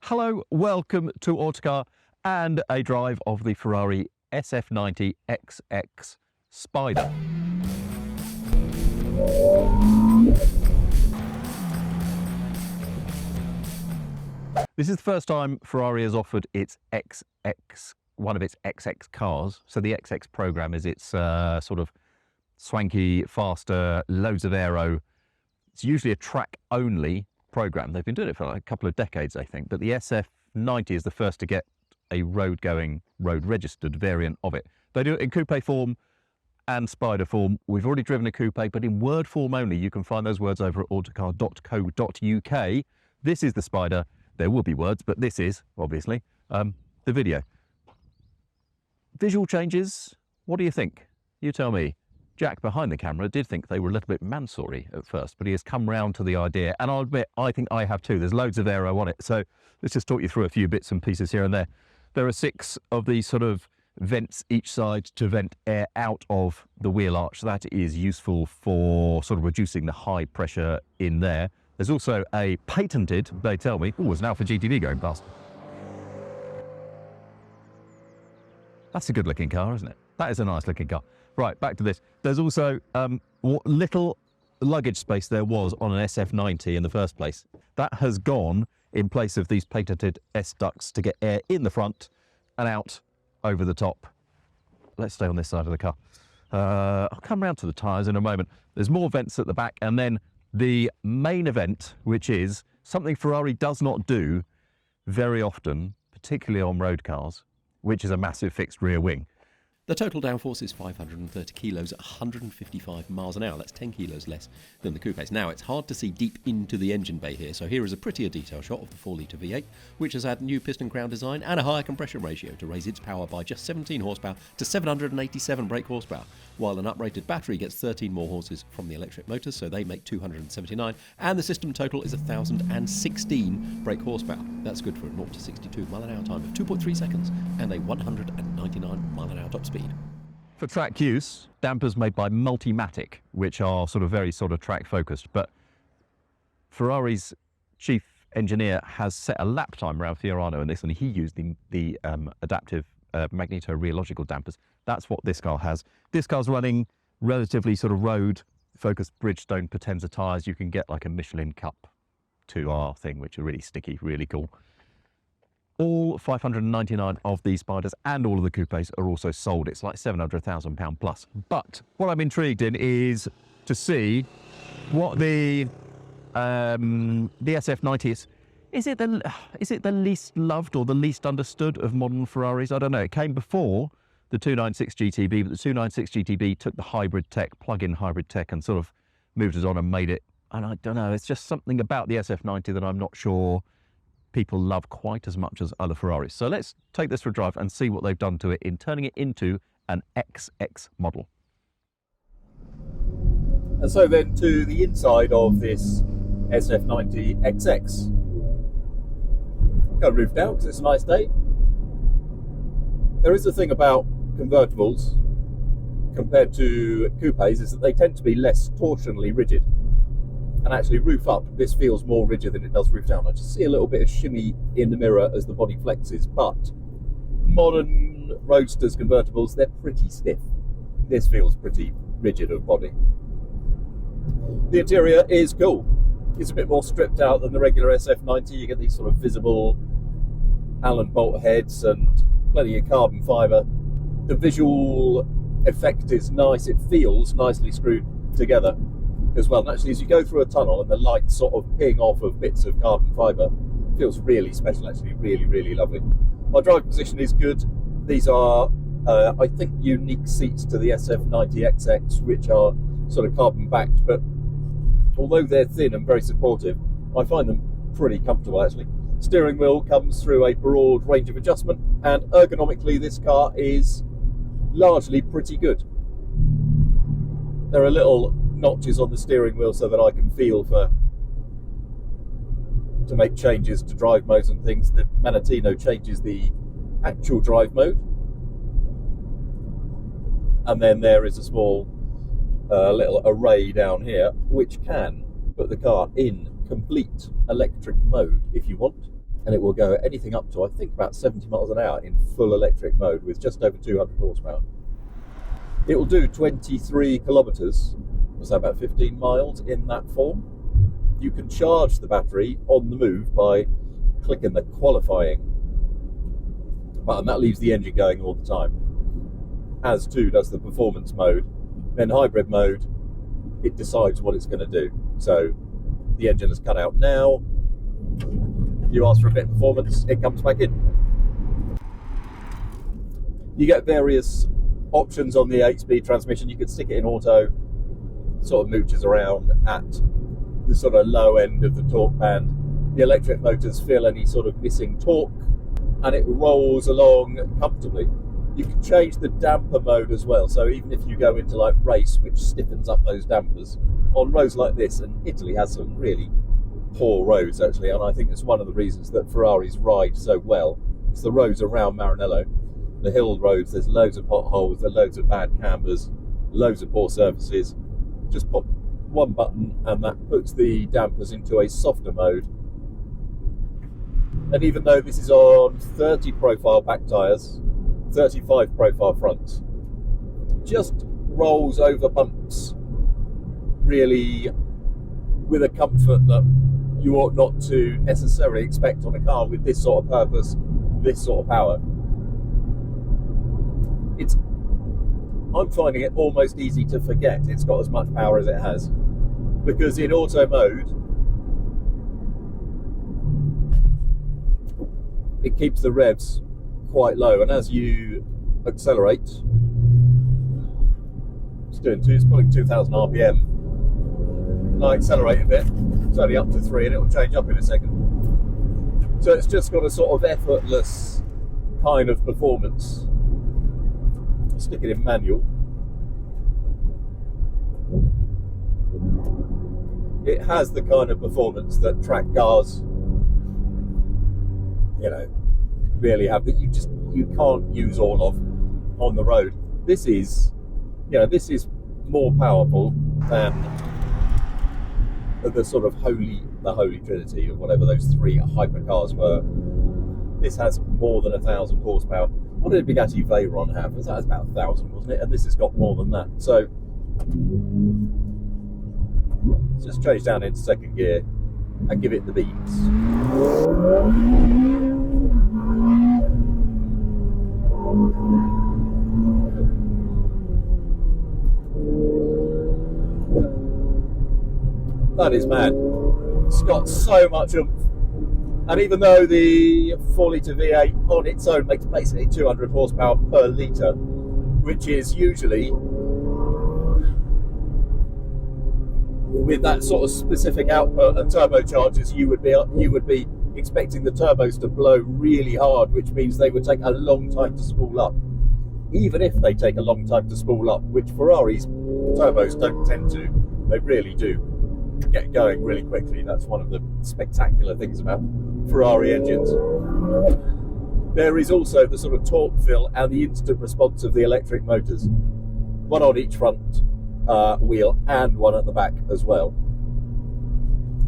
Hello, welcome to Autocar and a drive of the Ferrari SF90 XX Spider. This is the first time Ferrari has offered its one of its XX cars. So the XX program is its sort of swanky, faster, loads of aero. It's usually a track-only program. They've been doing it for like a couple of decades, I think, but the SF90 is the first to get a road-going, road-registered variant of it. They do it in coupe form and Spider form. We've already driven a coupe, but in word form only. You can find those words over at autocar.co.uk. This is the Spider. There will be words, but this is, obviously, the video. Visual changes, what do you think? You tell me. Jack behind the camera did think they were a little bit Mansory at first, but he has come round to the idea, and I'll admit, I think I have too. There's loads of aero on it, so let's just talk you through a few bits and pieces here and there. There are 6 of these sort of vents each side to vent air out of the wheel arch. That is useful for sort of reducing the high pressure in there. There's also a patented, they tell me, oh, there's an Alpha GTV going past. That's a good looking car, isn't it? That is a nice looking car. Right, back to this. There's also what little luggage space there was on an SF90 in the first place. That has gone in place of these patented S-ducts to get air in the front and out over the top. Let's stay on this side of the car. I'll come round to the tyres in a moment. There's more vents at the back, and then the main event, which is something Ferrari does not do very often, particularly on road cars, which is a massive fixed rear wing. The total downforce is 530 kilos at 155 miles an hour. That's 10 kilos less than the coupes. Now, it's hard to see deep into the engine bay here, so here is a prettier detail shot of the 4-litre V8, which has had new piston crown design and a higher compression ratio to raise its power by just 17 horsepower to 787 brake horsepower, while an uprated battery gets 13 more horses from the electric motors, so they make 279, and the system total is 1,016 brake horsepower. That's good for a 0 to 62 mile an hour time of 2.3 seconds and a 199 mile an hour top speed. For track use, dampers made by Multimatic, which are sort of very sort of track focused, but Ferrari's chief engineer has set a lap time around Fiorano in this, and he used the adaptive magneto-rheological dampers. That's what this car has. This car's running relatively sort of road focused Bridgestone Potenza tyres. You can get like a Michelin Cup 2R thing, which are really sticky, really cool. All 599 of these Spiders and all of the coupes are also sold. It's like £700,000 plus. But what I'm intrigued in is to see what the SF90 is. Is it the least loved or the least understood of modern Ferraris? I don't know. It came before the 296 GTB, but the 296 GTB took the hybrid tech, plug-in hybrid tech, and sort of moved it on and made it. And I don't know. It's just something about the SF90 that I'm not sure people love quite as much as other Ferraris. So let's take this for a drive and see what they've done to it in turning it into an XX model. And so then to the inside of this SF90 XX. Got a roof down because it's a nice day. There is a thing about convertibles compared to coupes is that they tend to be less torsionally rigid. And actually roof up, this feels more rigid than it does roof down. I just see a little bit of shimmy in the mirror as the body flexes, but modern roadsters, convertibles, they're pretty stiff. This feels pretty rigid of body. The interior is cool. It's a bit more stripped out than the regular SF90. You get these sort of visible Allen bolt heads and plenty of carbon fibre. The visual effect is nice. It feels nicely screwed together as well. And actually, as you go through a tunnel and the lights sort of ping off of bits of carbon fibre, it feels really special, actually, really, really lovely. My driving position is good. These are, I think, unique seats to the SF90 XX, which are sort of carbon backed, but although they're thin and very supportive, I find them pretty comfortable, actually. Steering wheel comes through a broad range of adjustment, and ergonomically this car is largely pretty good. There are little notches on the steering wheel so that I can feel to make changes to drive modes and things. The Maranello changes the actual drive mode, and then there is a small little array down here which can put the car in complete electric mode if you want. and it will go anything up to, I think, about 70 miles an hour in full electric mode with just over 200 horsepower. It will do 23 kilometres, so about 15 miles in that form. You can charge the battery on the move by clicking the qualifying button. That leaves the engine going all the time, as too does the performance mode. Then hybrid mode, it decides what it's going to do. So the engine is cut out now. You ask for a bit of performance, it comes back in. You get various options on the 8-speed transmission. You can stick it in auto, sort of mooches around at the sort of low end of the torque band. The electric motors feel any sort of missing torque, and it rolls along comfortably. You can change the damper mode as well, so even if you go into like race, which stiffens up those dampers, on roads like this, and Italy has some really poor roads actually, and I think it's one of the reasons that Ferraris ride so well. It's the roads around Maranello, the hill roads. There's loads of potholes, there's loads of bad cambers, loads of poor surfaces. Just pop one button and that puts the dampers into a softer mode. And even though this is on 30 profile back tyres, 35 profile fronts, just rolls over bumps really with a comfort that you ought not to necessarily expect on a car with this sort of purpose, this sort of power. I'm finding it almost easy to forget it's got as much power as it has, because in auto mode it keeps the revs quite low, and as you accelerate, it's pulling 2,000 RPM, and I accelerate a bit, it's only up to 3 and it will change up in a second. So it's just got a sort of effortless kind of performance. Stick it in manual. It has the kind of performance that track cars, really have, that you can't use all of on the road. This is more powerful than the sort of holy trinity of whatever those 3 hypercars were. This has more than 1,000 horsepower. What did Bugatti Veyron have? That was about 1,000, wasn't it? And this has got more than that. So let's just change down into second gear and give it the beats. That is mad. It's got so much oomph. And even though the 4-litre V8 on its own makes basically 200 horsepower per litre, which is usually, with that sort of specific output and turbochargers, you would be expecting the turbos to blow really hard, which means they would take a long time to spool up. Even if they take a long time to spool up, which Ferrari's turbos don't tend to, they really do get going really quickly. That's one of the spectacular things about Ferrari engines. There is also the sort of torque fill and the instant response of the electric motors, one on each front wheel and one at the back as well,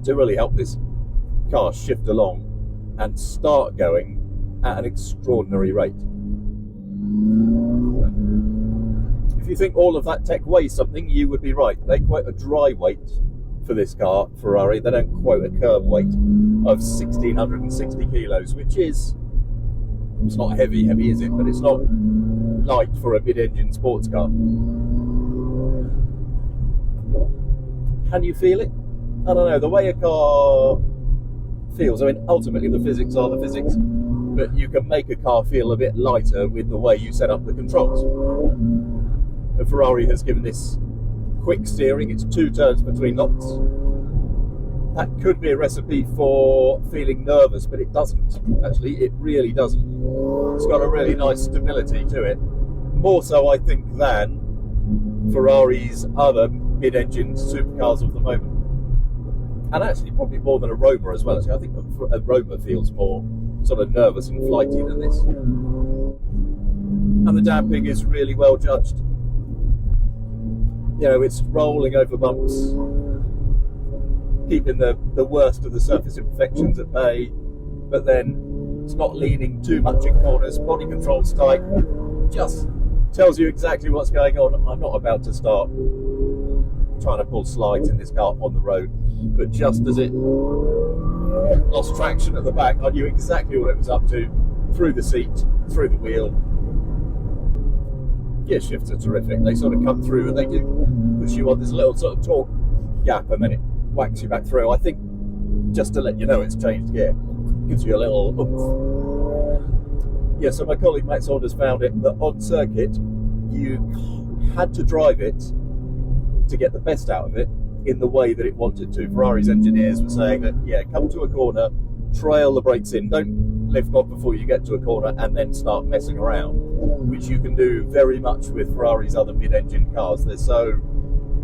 to really help this car shift along and start going at an extraordinary rate. If you think all of that tech weighs something, you would be right. They quote a dry weight for this car, Ferrari. They don't quote a curb weight of 1,660 kilos, which is, it's not heavy, is it? But it's not light for a mid-engine sports car. Can you feel it? I don't know, the way a car feels, I mean, ultimately the physics are the physics, but you can make a car feel a bit lighter with the way you set up the controls. And Ferrari has given this quick steering, it's 2 turns between locks. That could be a recipe for feeling nervous, but it doesn't. Actually, it really doesn't. It's got a really nice stability to it. More so, I think, than Ferrari's other mid-engine supercars of the moment. And actually, probably more than a Roma as well. Actually, I think a Roma feels more sort of nervous and flighty than this. And the damping is really well judged. It's rolling over bumps, keeping the worst of the surface imperfections at bay. but then it's not leaning too much in corners, body control's tight, just tells you exactly what's going on. I'm not about to start trying to pull slides in this car on the road, but just as it lost traction at the back, I knew exactly what it was up to, through the seat, through the wheel. Gear shifts are terrific. They sort of come through and they do push you on. There's a little sort of torque gap and then it whacks you back through. I think just to let you know it's changed gear, gives you a little oomph. Yeah, so my colleague Matt Saunders found it that on circuit you had to drive it to get the best out of it in the way that it wanted to. Ferrari's engineers were saying that, yeah, come to a corner, trail the brakes in, don't lift off before you get to a corner and then start messing around, which you can do very much with Ferrari's other mid-engine cars. They're so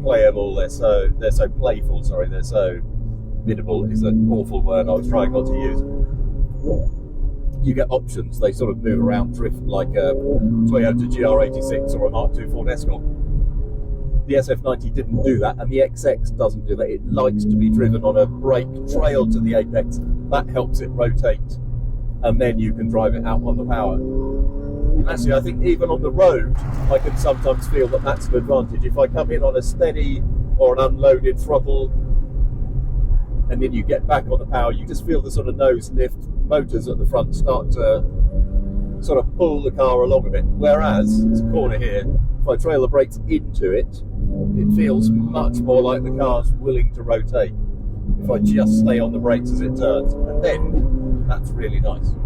playable, they're so playful, sorry, they're so biddable is an awful word I was trying not to use. You get options, they sort of move around, drift like a Toyota GR86 or a Mark II Ford Escort. The SF90 didn't do that, and the XX doesn't do that. It likes to be driven on a brake trail to the apex. That helps it rotate, and then you can drive it out on the power. Actually, I think even on the road, I can sometimes feel that that's an advantage. If I come in on a steady or an unloaded throttle, and then you get back on the power, you just feel the sort of nose lift motors at the front start to sort of pull the car along a bit. Whereas, this corner here, if I trail the brakes into it, it feels much more like the car's willing to rotate if I just stay on the brakes as it turns. And then, that's really nice.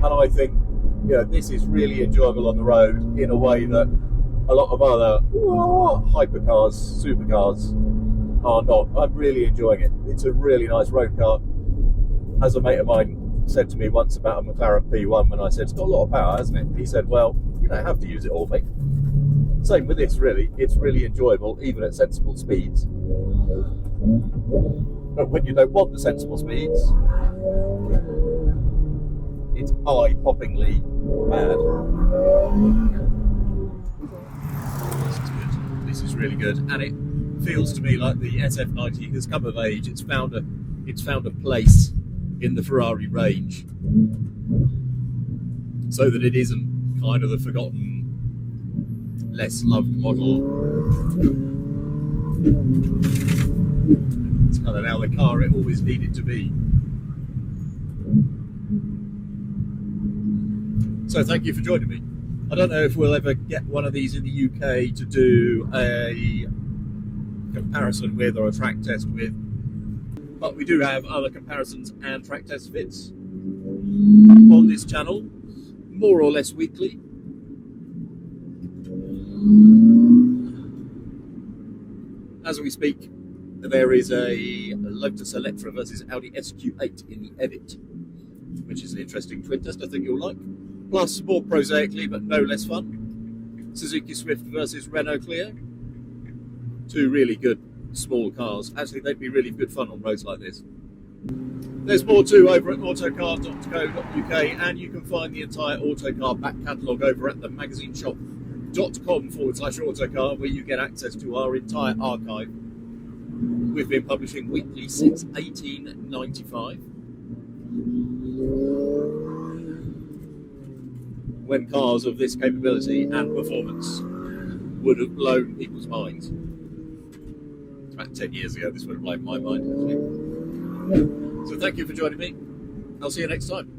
And I think, you know, this is really enjoyable on the road in a way that a lot of other hypercars, supercars are not. I'm really enjoying it. It's a really nice road car. As a mate of mine said to me once about a McLaren P1 when I said, it's got a lot of power, hasn't it? He said, well, you don't have to use it all, mate. Same with this, really. It's really enjoyable, even at sensible speeds. But when you don't want the sensible speeds, it's eye-poppingly mad. This is good. This is really good, and it feels to me like the SF90 has come of age. It's found a place in the Ferrari range, so that it isn't kind of the forgotten, less loved model. It's kind of now the car it always needed to be. So thank you for joining me. I don't know if we'll ever get one of these in the UK to do a comparison with or a track test with, but we do have other comparisons and track test fits on this channel, more or less weekly. As we speak, there is a Lotus Electra versus Audi SQ8 in the EVIT, which is an interesting twin test I think you'll like. Plus, more prosaically but no less fun, Suzuki Swift versus Renault Clio. Two really good small cars. Actually, they'd be really good fun on roads like this. There's more too over at autocar.co.uk, and you can find the entire Autocar back catalogue over at themagazineshop.com/autocar, where you get access to our entire archive. We've been publishing weekly since 1895, when cars of this capability and performance would have blown people's minds. It's about 10 years ago this would have blown my mind, actually. So thank you for joining me. I'll see you next time.